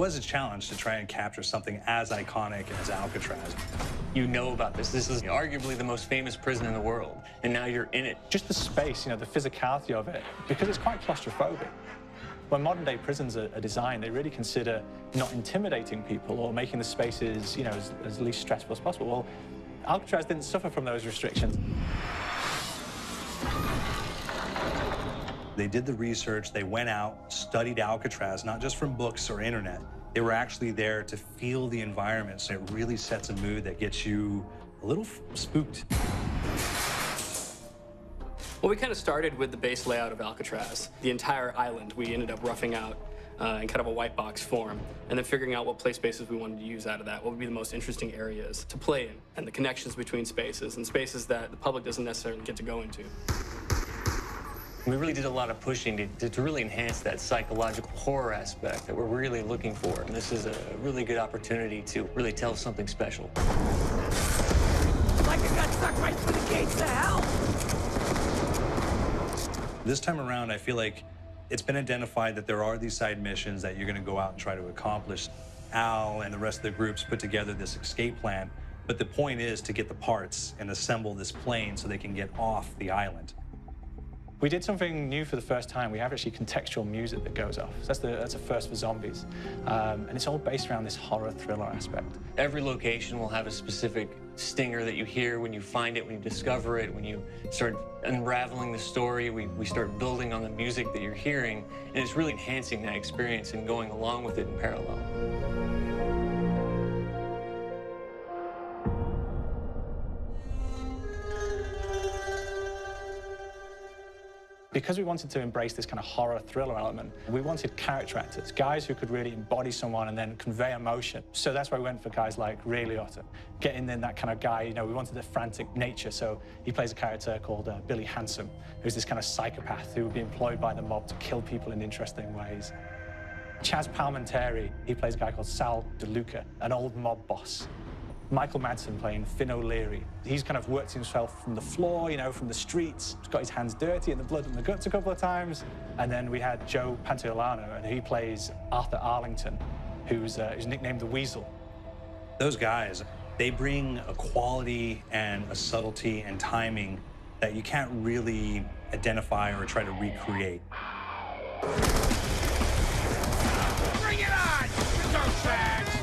was a challenge to try and capture something as iconic as Alcatraz. You know about this. This is arguably the most famous prison in the world, and now you're in it. Just the space, the physicality of it, because it's quite claustrophobic. When modern-day prisons are designed, they really consider not intimidating people or making the spaces, as least stressful as possible. Well, Alcatraz didn't suffer from those restrictions. They did the research, they went out, studied Alcatraz, not just from books or internet. They were actually there to feel the environment, so it really sets a mood that gets you a little spooked. Well, we kind of started with the base layout of Alcatraz. The entire island we ended up roughing out in kind of a white box form, and then figuring out what play spaces we wanted to use out of that, what would be the most interesting areas to play in, and the connections between spaces, and spaces that the public doesn't necessarily get to go into. We really did a lot of pushing to really enhance that psychological horror aspect that we're really looking for. And this is a really good opportunity to really tell something special. Like I got stuck right through the gates of hell! This time around, I feel like it's been identified that there are these side missions that you're going to go out and try to accomplish. Al and the rest of the groups put together this escape plan, but the point is to get the parts and assemble this plane so they can get off the island. We did something new for the first time. We have actually contextual music that goes off. So that's a first for zombies. And it's all based around this horror thriller aspect. Every location will have a specific stinger that you hear when you find it, when you discover it, when you start unraveling the story. We start building on the music that you're hearing, and it's really enhancing that experience and going along with it in parallel. Because we wanted to embrace this kind of horror thriller element, we wanted character actors, guys who could really embody someone and then convey emotion. So that's why we went for guys like Ray Liotta, getting in that kind of guy, we wanted the frantic nature. So he plays a character called Billy Handsome, who's this kind of psychopath who would be employed by the mob to kill people in interesting ways. Chaz Palminteri, he plays a guy called Sal DeLuca, an old mob boss. Michael Madsen playing Finn O'Leary. He's kind of worked himself from the floor, from the streets. He's got his hands dirty in the blood and the guts a couple of times. And then we had Joe Pantoliano, and he plays Arthur Arlington, who's nicknamed the Weasel. Those guys, they bring a quality and a subtlety and timing that you can't really identify or try to recreate. Bring it on, you dirtbags!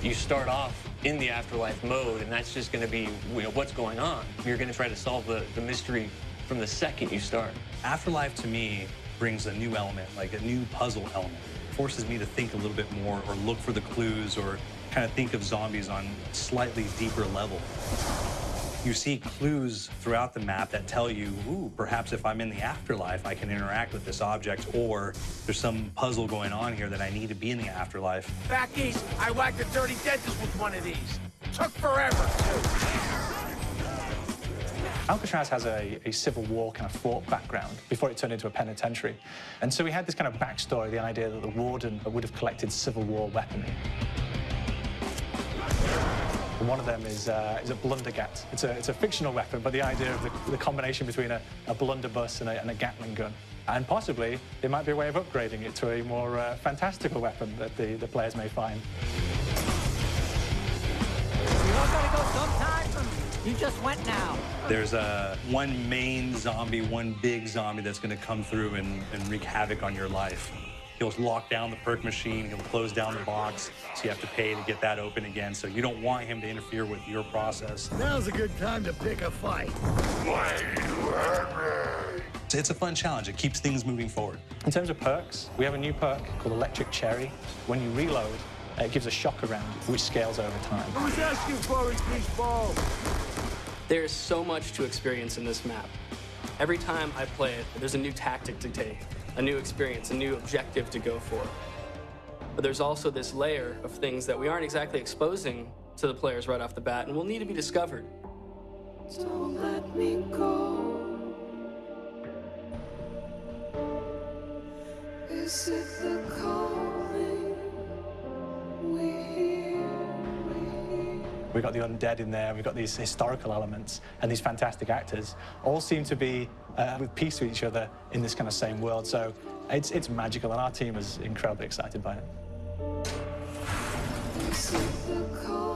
You start off in the afterlife mode, and that's just going to be what's going on. You're going to try to solve the mystery from the second you start. Afterlife, to me, brings a new element, like a new puzzle element. It forces me to think a little bit more or look for the clues or kind of think of zombies on a slightly deeper level. You see clues throughout the map that tell you, ooh, perhaps if I'm in the afterlife, I can interact with this object, or there's some puzzle going on here that I need to be in the afterlife. Back east, I whacked a dirty dentist with one of these. Took forever, too. Alcatraz has a Civil War kind of fort background before it turned into a penitentiary. And so we had this kind of backstory, the idea that the warden would have collected Civil War weaponry. And one of them is a blundergat. It's a fictional weapon, but the idea of the combination between a blunderbuss and a Gatling gun. And possibly, there might be a way of upgrading it to a more fantastical weapon that the players may find. We all gotta go sometime. You just went now. There's one main zombie, one big zombie that's going to come through and wreak havoc on your life. He'll lock down the perk machine, he'll close down the box, so you have to pay to get that open again. So you don't want him to interfere with your process. Now's a good time to pick a fight. It's a fun challenge. It keeps things moving forward. In terms of perks, we have a new perk called Electric Cherry. When you reload, it gives a shock around, which scales over time. Who's asking for it, these balls? There's so much to experience in this map. Every time I play it, there's a new tactic to take, a new experience, a new objective to go for. But there's also this layer of things that we aren't exactly exposing to the players right off the bat and will need to be discovered. Don't let me go. Is it the calling we hear? We've got the undead in there, we've got these historical elements, and these fantastic actors all seem to be with peace with each other in this kind of same world. So It's magical, and our team is incredibly excited by it. This is the call.